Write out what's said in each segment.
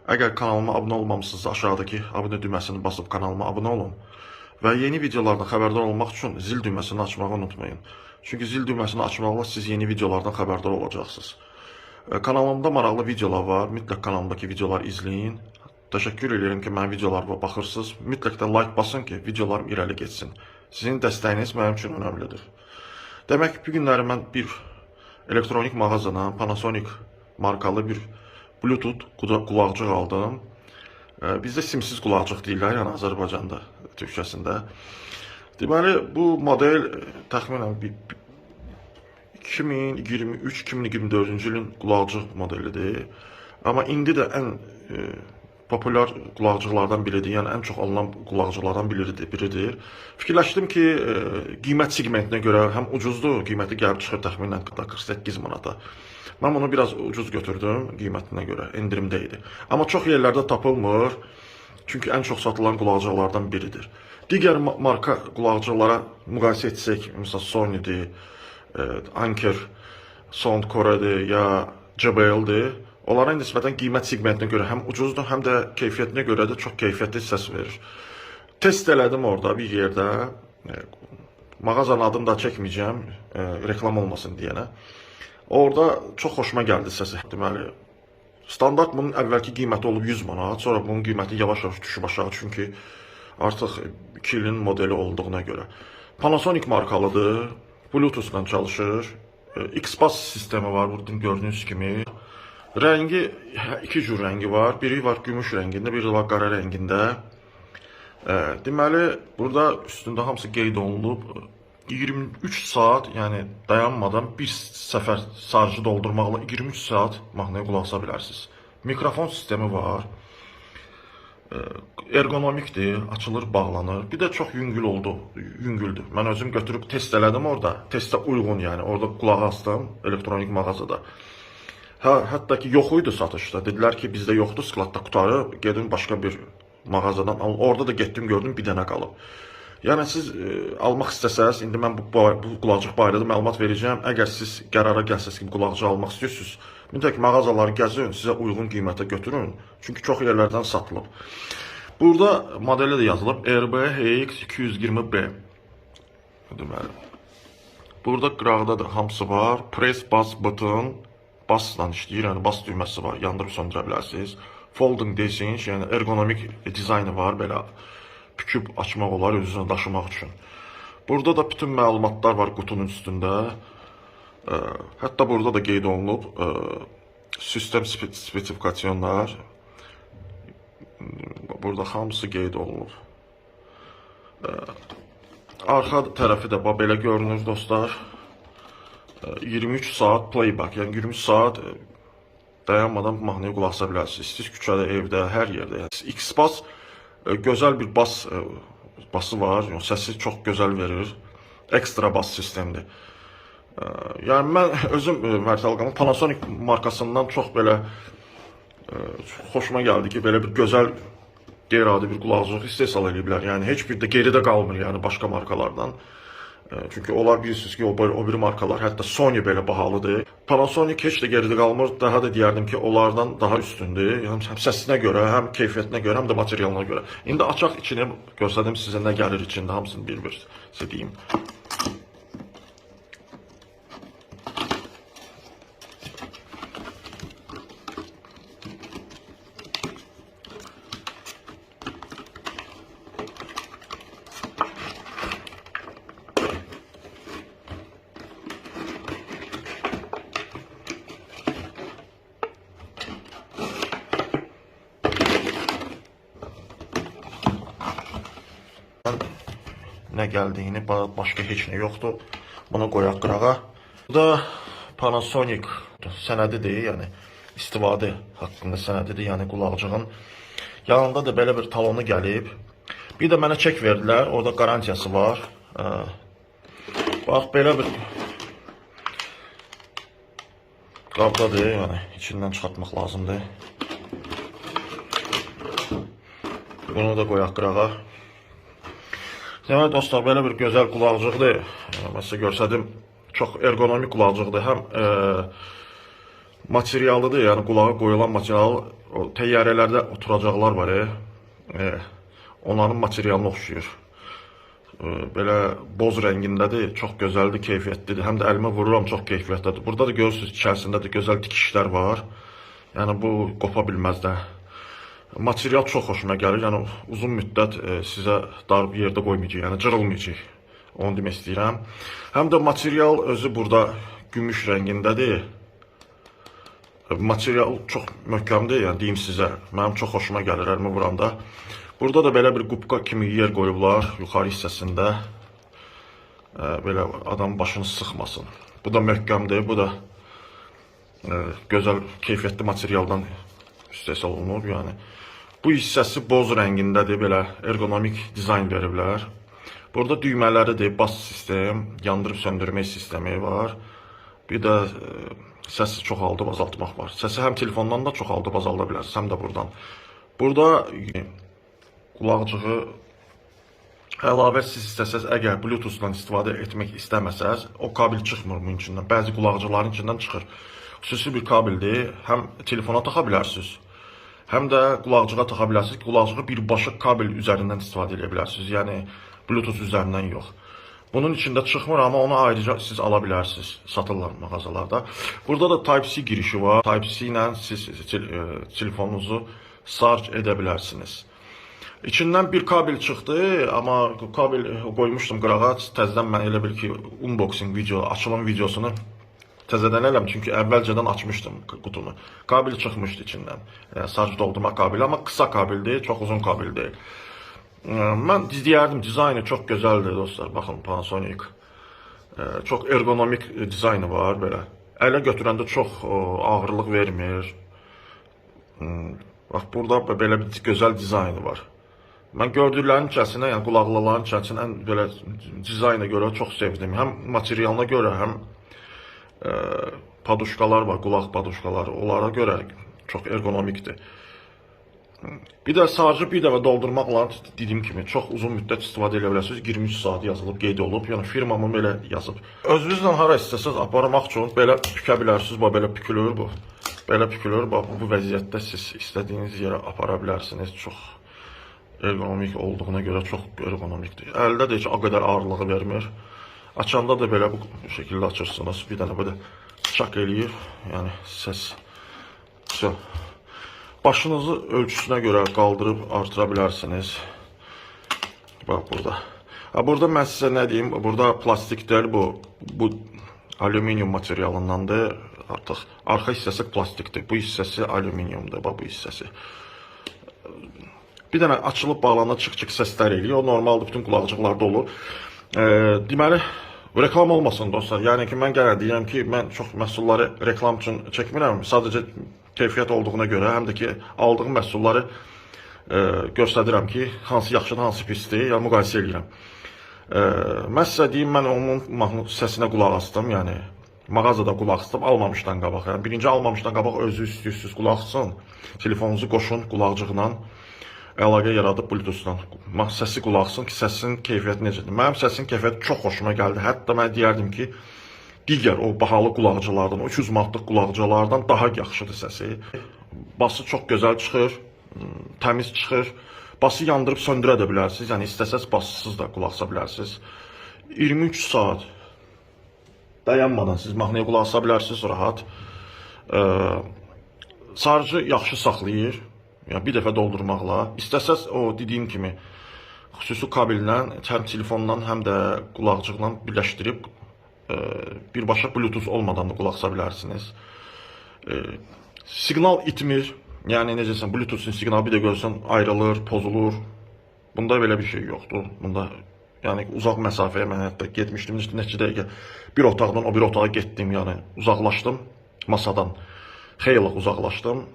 Əgər kanalıma abunə olmamışsınızsa aşağıdakı abunə düyməsini basıb kanalıma abunə olun. Və yeni videolardan xəbərdar olmaq üçün zil düyməsini açmağı unutmayın. Çünki zil düyməsini açmaqla siz yeni videolardan xəbərdar olacaqsınız. Kanalımda maraqlı videolar var. Mütləq kanalımdakı videoları izləyin. Təşəkkür edirəm ki, mənim videolarıma baxırsınız. Mütləq də like basın ki, videolarım irəli getsin. Sizin dəstəyiniz mənim üçün önəmlidir. Demək, bu günləri mən bir elektronik mağazadan Panasonic markalı bir Bluetooth qulaqcıq aldım. Bizdə simsiz qulaqcıq deyirlər, yəni Azərbaycanda, Türkçəsində. Deməli, bu model təxminən 2023-2024-cü ilin qulaqcıq modelidir. Amma indi də ən populyar qulaqcıqlardan biridir, yəni ən çox alınan qulaqcıqlardan biridir. Fikirləşdim ki, qiymət segmentinə görə həm ucuzdur, qiyməti gəlib çıxır təxminən 48 manata. Mən bunu biraz ucuz götürdüm qiymətinə görə, endirimdə idi. Amma çox yerlərdə tapılmır, çünki ən çox satılan qulaqcıqlardan biridir. Digər marka qulaqcıqlara müqayisə etsək, məsələn Sony'dir, Anker, Soundcore'dir ya JBL-dir. Onlara nisbətən qiymət segmentinə görə həm ucuzdur, həm də keyfiyyətinə görə də çox keyfiyyətli səs verir. Test elədim orada bir yerdə. Mağazanın adını da çəkməyəcəm, reklam olmasın deyənə. Orada çox xoşuma gəldi səsi. Deməli, standart bunun əvvəlki qiyməti olub 100 manat, sonra bunun qiyməti yavaş-yavaş düşüb aşağı, çünki artıq 2 ilin modeli olduğuna görə. Panasonic markalıdır, Bluetooth-la çalışır, X-Bass sistemi var, burada gördüyünüz kimi. Rəngi, iki cür rəngi var, biri var gümüş rəngində, biri var qara rəngində. Deməli, burada üstündə hamısı qeyd olunub. 23 saat, yəni dayanmadan bir səfər şarjı doldurmaqla 23 saat mahnıya qulaq asa bilərsiniz. Mikrofon sistemi var. Ergonomikdir, açılır, bağlanır. Bir də çox yüngüldür. Mən özüm götürüb test elədim orada. Testə uyğun, yəni orada qulağı astım elektronik mağazada. Hətta ki yox idi satışda. Dedilər ki bizdə yoxdur, skladda qutarıb, gedin başqa bir mağazadan al. Orada da getdim, gördüm bir dənə qalıb. Yəni siz almaq istəsəz, indi mən bu qulaqcıq barədə məlumat verəcəm. Əgər siz qərara gəlsəz ki, bu qulaqcığı almaq istəyirsiniz, mütləq mağazaları gəzin, sizə uyğun qiymətə götürün. Çünki çox yerlərdən satılıb. Burada modeli də yazılıb RBHX 220B. Deməli, burada qırağda da hamısı var. Press bass button, bassla işləyir, yəni bass düyməsi var, yandırıb söndürə bilərsiniz. Folding desenç, yəni ergonomik dizaynı var, belə büküb açmaq olar özünə daşımaq üçün. Burada da bütün məlumatlar var qutunun üstündə. Hətta burada da qeyd olunub sistem spesifikasiyonlar. Burada hamısı qeyd olunub. Arxa tərəfi də belə görünür dostlar. 23 saat playback, yəni 23 saat dayanmadan mahnıya qulaq asa bilərsiniz. İstəyirsiniz küçədə, evdə, hər yerdə. X-Bass gözəl bir bası var, səsi çox gözəl verir. Ekstra bas sistemdir. Yəni mən özüm Mərtəlqanın Panasonic markasından çox belə xoşuma gəldi ki, belə bir gözəl qeyri-adi bir qulaqcıq istehsal ediblər. Yəni heç bir də geridə qalmır, yəni başqa markalardan. Çünki onlar bilirsiniz ki, o biri markalar, hətta Sony belə bahalıdır. Panasonic heç də geridə qalmır, daha da deyərdim ki, onlardan daha üstündür. Həm səsinə görə, həm keyfiyyətinə görə, həm də materialına görə. İndi açaq içini göstərdim sizə nə gəlir içində, hamısını bir-bir deyim. Nə gəldiyini, başqa heç nə yoxdur. Bunu qoyaq qırağa. Bu da Panasonic sənədidir, yəni istifadə haqqında sənədidir, yəni qulaqcığın. Yanında da belə bir talonu gəlib. Bir də mənə çek verdilər, orada qarantiyası var. Bax, belə bir qabdadır, yəni içindən çıxartmaq lazımdır. Bunu da qoyaq qırağa. Deməli dostlar, belə bir gözəl qulaqcıqdır. Mən sizə görsədim, çox ergonomik qulaqcıqdır. Həm materialıdır, yəni qulağa qoyulan material. O təyyarələrdə oturacaqlar var, onların materialına oxşuyur. Belə boz rəngindədir, çox gözəldir, keyfiyyətlidir. Həm də əlimə vururam, çox keyfiyyətlidir. Burada da görürsünüz, içərisində də gözəl tikişlər var. Yəni bu qopa bilməz də. Material çox xoşuma gəlir. Yəni uzun müddət sizə dar bir yerdə qoymayacaq, yəni cırılmayacaq. Onu demək istəyirəm. Həm də material özü burada gümüş rəngindədir. Material çox möhkəmdir, yəni deyim sizə. Mənim çox xoşuma gəlir əlimə vuranda. Burada da belə bir qubqa kimi yer qoyublar yuxarı hissəsində. Belə adam başını sıxmasın. Bu da möhkəmdir, bu da gözəl, keyfiyyətli materialdan istehsal olunub. Yəni bu hissəsi boz rəngindədir, belə ergonomik dizayn veriblər. Burada düymələridir, bas sistem, yandırıb söndürmə sistemi var. Bir də səsi çoxaldıb azaltmaq var. Səsi həm telefondan da çoxaldıb azalda bilərsiniz, həm də buradan. Burada qulaqcığı əlavə siz istəsəz, əgər Bluetooth-dan istifadə etmək istəməsəz, o kabel çıxmır bunun içindən. Bəzi qulaqcıqların içindən çıxır. Xüsusi bir kabeldir. Həm telefona taxa bilərsiniz, həm də qulaqcığa taxa bilərsiniz. Qulaqcığı birbaşa kabel üzərindən istifadə edə bilərsiniz. Yəni Bluetooth üzərindən yox. Bunun içində çıxmır, amma onu ayrıca siz ala bilərsiniz. Satırlar mağazalarda. Burada da Type-C girişi var. Type-C ilə siz telefonunuzu şarj edə bilərsiniz. İçindən bir kabel çıxdı, amma kabel qoymuşdum qırağa. Təzədən mən elə bil ki, unboxing video, açılım videosunu təzədən eləm, çünki əvvəlcədən açmışdım qutunu. Kabel çıxmışdı içindən. Şarj doldurma kabeli, amma qısa kabeldir, çox uzun kabel deyil. Mən deyərdim, dizaynı çox gözəldir dostlar. Baxın, Panasonic. Çox ergonomik dizaynı var belə. Ələ götürəndə çox ağırlıq vermir. Bax, burada belə bir gözəl dizaynı var. Mən gördüklərin içərisinə, yəni qulaqlıların içərisinə belə dizayna görə çox sevdim. Həm materialına görə, həm paduşkalar var, qulaq paduşkaları. Onlara görə çox ergonomikdir. Bir də şarjı bir dəfə doldurmaqla, dediyim kimi, çox uzun müddət istifadə edə bilərsiniz. 23 saat yazılıb, qeyd olub. Yəni firmamın belə yazıb. Özünüzlə hara istəsəz aparmaq üçün belə pükə bilərsiniz. Bax, belə pükülür bu. Belə pükülür. Bax, bu vəziyyətdə siz istədiyiniz yerə apara bilərsiniz. Çox ergonomik olduğuna görə çox ergonomikdir. Əldə də heç o qədər ağırlığı vermir. Açanda da belə bu şəkildə açırsınız. Bir dənə belə çak eləyir. Yəni səs. Başınızı ölçüsünə görə qaldırıb artıra bilərsiniz. Bax burada. Burada mən sizə nə deyim? Burada plastik deyil bu. Bu alüminium materialındandır. Artıq arxa hissəsi plastikdir. Bu hissəsi alüminiumdur. Bax bu hissəsi. Bir dənə açılıb bağlananda çıx-çıx səslər eləyir. O normaldır, bütün qulaqcıqlarda olur. Deməli, reklam olmasın dostlar. Yəni ki, mən gələn deyirəm ki, mən çox məhsulları reklam üçün çəkmirəm. Sadəcə keyfiyyət olduğuna görə, həm də ki, aldığım məhsulları göstədirəm ki, hansı yaxşıdır, hansı pisdir, yəni müqayisə edirəm. Mən sizə deyim, mən onun səsinə qulaq astım, yəni mağazada qulaq astım, almamışdan qabaq. Yəni birinci almamışdan qabaq özü istəyirsiniz qulaq asın, telefonunuzu qoşun qulaqcıqla. Əlaqə yaradıb Bluetooth-dan. Səsi qulaq asın ki, səsin keyfiyyəti necədir? Mənim səsin keyfiyyəti çox xoşuma gəldi. Hətta mən deyərdim ki, digər o bahalı qulaqcılardan, o 200 manatlıq qulaqcılardan daha yaxşıdır səsi. Bası çox gözəl çıxır, təmiz çıxır. Bası yandırıb söndürə də bilərsiniz. Yəni istəsəz bassız da qulaq asa bilərsiniz. 23 saat dayanmadan siz mahnıya qulaq asa bilərsiniz rahat. Şarjı yaxşı saxlayır. Yəni bir dəfə doldurmaqla, istəsəz o dediyim kimi xüsusi kabellə, həm telefondan, həm də qulaqcıqla birləşdirib birbaşa Bluetooth olmadan da qulaq asa bilərsiniz. Siqnal itmir. Yəni necəsən, Bluetooth-un siqnalı bir də görsən ayrılır, pozulur. Bunda belə bir şey yoxdur. Bunda yəni uzaq məsafəyə mən hətta getmişdim, neçə dəqiqə bir otaqdan o bir otağa getdim, yəni uzaqlaşdım masadan. Xeyli uzaqlaşdım.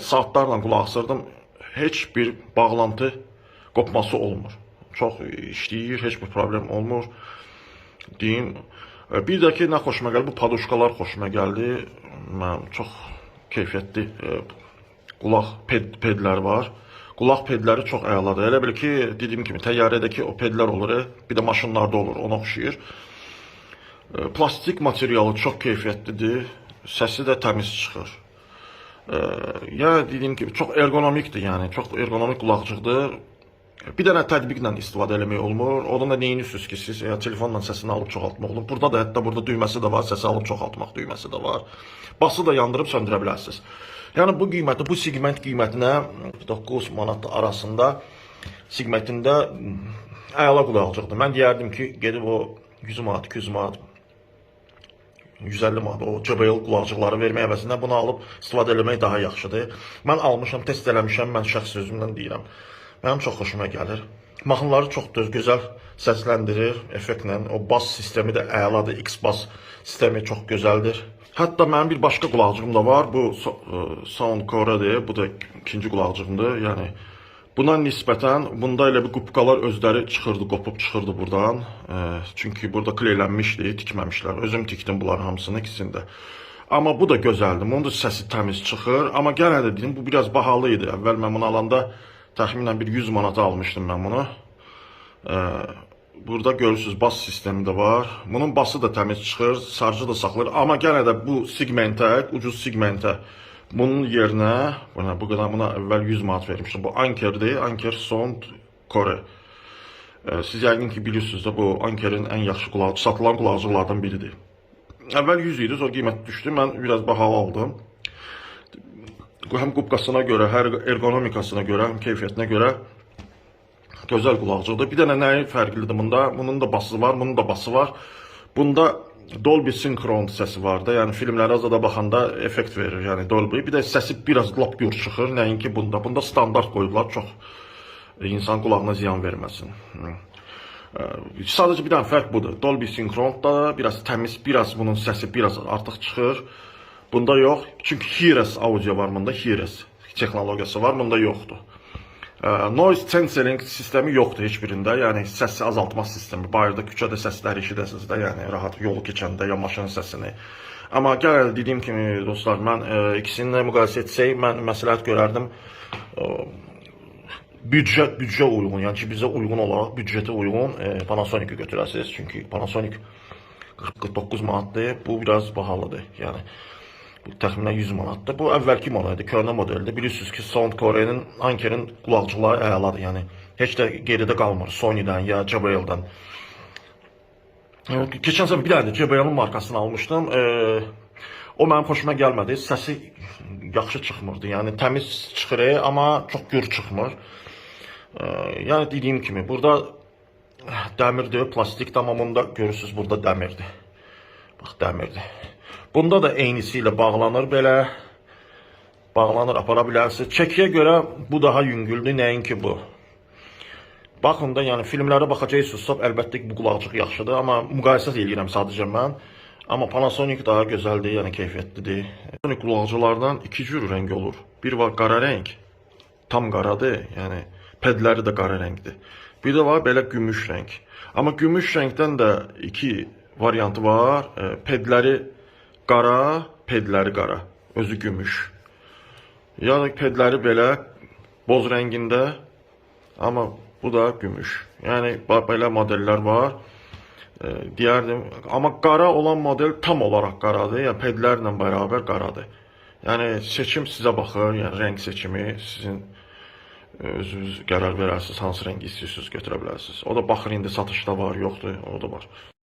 Saatlarla qulaq asırdım. Heç bir bağlantı qopması olmur. Çox işləyir, heç bir problem olmur. Deyim. Bir də ki, nə xoşuma gəldi, bu paduşkalar xoşuma gəldi. Mən çox keyfiyyətli qulaq pedlər var. Qulaq pedləri çox əladır. Elə bil ki, dediyim kimi, təyyarədəki o pedlər olur, bir də maşınlarda olur, ona oxşayır. Plastik materialı çox keyfiyyətlidir. səsi də təmiz çıxır. Yəni dediyim kimi çox ergonomikdir, yəni çox ergonomik qulaqcıqdır. Bir dənə tətbiqlə istifadə eləmək olmur. Oradan da neyinirsiniz ki, siz telefonla səsini alıb çoxaltmaq olur. Burada da hətta burada düyməsi də var, səsi alıb çoxaltmaq düyməsi də var. Bası da yandırıb söndürə bilərsiniz. Yəni bu qiymətə, bu segment qiymətinə 9 manat arasında segmentində əla qulaqcıqdır. Mən deyərdim ki, gedib o 100 manat, 200 manat 150 manat o JBL qulaqcıqları vermək əvəzində bunu alıb istifadə eləmək daha yaxşıdır. Mən almışam, test eləmişəm, mən şəxsi sözümdən deyirəm. Mənim çox xoşuma gəlir. Mahnıları çox gözəl səsləndirir, effektlə. O bas sistemi də əladır, X-Bass sistemi çox gözəldir. Hətta mənim bir başqa qulaqcığım da var. Bu Soundcore'dir. Bu da ikinci qulaqcığımdır. Yəni buna nisbətən bunda elə bir qubqalar özləri çıxırdı, qopub çıxırdı buradan. Çünki burada kleylənmişdi, tikməmişlər. Özüm tikdim bunların hamısını ikisində. Amma bu da gözəldir. Bunun da səsi təmiz çıxır. Amma yenə də dedim, bu biraz bahalı idi. Əvvəl mən bunu alanda təxminən bir 100 manata almışdım mən bunu. Burada görürsünüz bas sistemi də var. Bunun bası da təmiz çıxır, sarcı da saxlayır. Amma yenə də bu segmentə, ucuz segmentə bunun yerinə, bu qədər buna əvvəl 100 manat vermişdim. Bu Anker'dir, Anker Soundcore. Siz yəqin ki bilirsiniz də bu Anker'in ən yaxşı satılan qulaqcıqlardan biridir. Əvvəl 100 idi, sonra qiymət düşdü. Mən biraz bahalı aldım. Həm qubqasına görə, hər ergonomikasına görə, həm keyfiyyətinə görə gözəl qulaqcıqdır. Bir dənə nəyi fərqlidir bunda? Bunun da bası var, bunun da bası var. Bunda Dolby Synchron səsi var da, yəni filmlərə azada baxanda effekt verir, yəni Dolby. Bir də səsi biraz lap gür çıxır, nəinki bunda. Bunda standart qoyublar, çox insan qulağına ziyan verməsin. Sadəcə bir dənə fərq budur. Dolby Synchron'da biraz təmiz, biraz bunun səsi biraz artıq çıxır. Bunda yox, çünki Heres audio var bunda, Heres texnologiyası var, bunda yoxdur. Noise cancelling sistemi yoxdur heç birində, yəni səs azaltma sistemi. Bayırda küçədə səsləri eşidəsiniz də, yəni rahat yolu keçəndə ya maşının səsini. Amma gəl dediyim kimi dostlar, mən ikisini müqayisə etsək, mən məsləhət görərdim büdcə uyğun, yəni ki bizə uyğun olaraq büdcətə uyğun Panasonic'i götürəsiniz. Çünki Panasonic 49 manatdır, bu biraz bahalıdır, yəni. Bu təxminən 100 manatdır. Bu əvvəlki modeldir, köhnə modeldir. Bilirsiniz ki, Soundcore'nin, Anker'in qulaqcıqları əladır. Yəni heç də geridə qalmır Sony'dən ya JBL-dən. Keçən səfər bir dənə də JBL-in markasını almışdım. O mənim xoşuma gəlmədi. Səsi yaxşı çıxmırdı. Yəni təmiz çıxır, amma çox gür çıxmır. Yəni dediyim kimi, burada dəmirdir, plastikdir, amma bunda görürsünüz, burada dəmirdir. Bax, dəmirdir. Bunda da eynisi ilə bağlanır belə. Bağlanır, apara bilərsiniz. Çəkiyə görə bu daha yüngüldür, nəinki bu. Baxın da, yəni filmlərə baxacaqsınız, əlbəttə ki bu qulaqcıq yaxşıdır, amma müqayisə edirəm sadəcə mən. Amma Panasonic daha gözəldir, yəni keyfiyyətlidir. Panasonic qulaqcıqlardan iki cür rəng olur. Bir var qara rəng, tam qaradır, yəni pedləri də qara rəngdir. Bir də var belə gümüş rəng. Amma gümüş rəngdən də iki variantı var. Pedləri qara, pedləri qara, özü gümüş. Yəni pedləri belə boz rəngində, amma bu da gümüş. Yəni belə modellər var. Deyərdim, amma qara olan model tam olaraq qaradır, yəni pedlərlə bərabər qaradır. Yəni seçim sizə baxır, yəni rəng seçimi sizin özünüz qərar verərsiniz, hansı rəngi istəyirsiniz götürə bilərsiniz. O da baxır indi satışda var, yoxdur, o da var.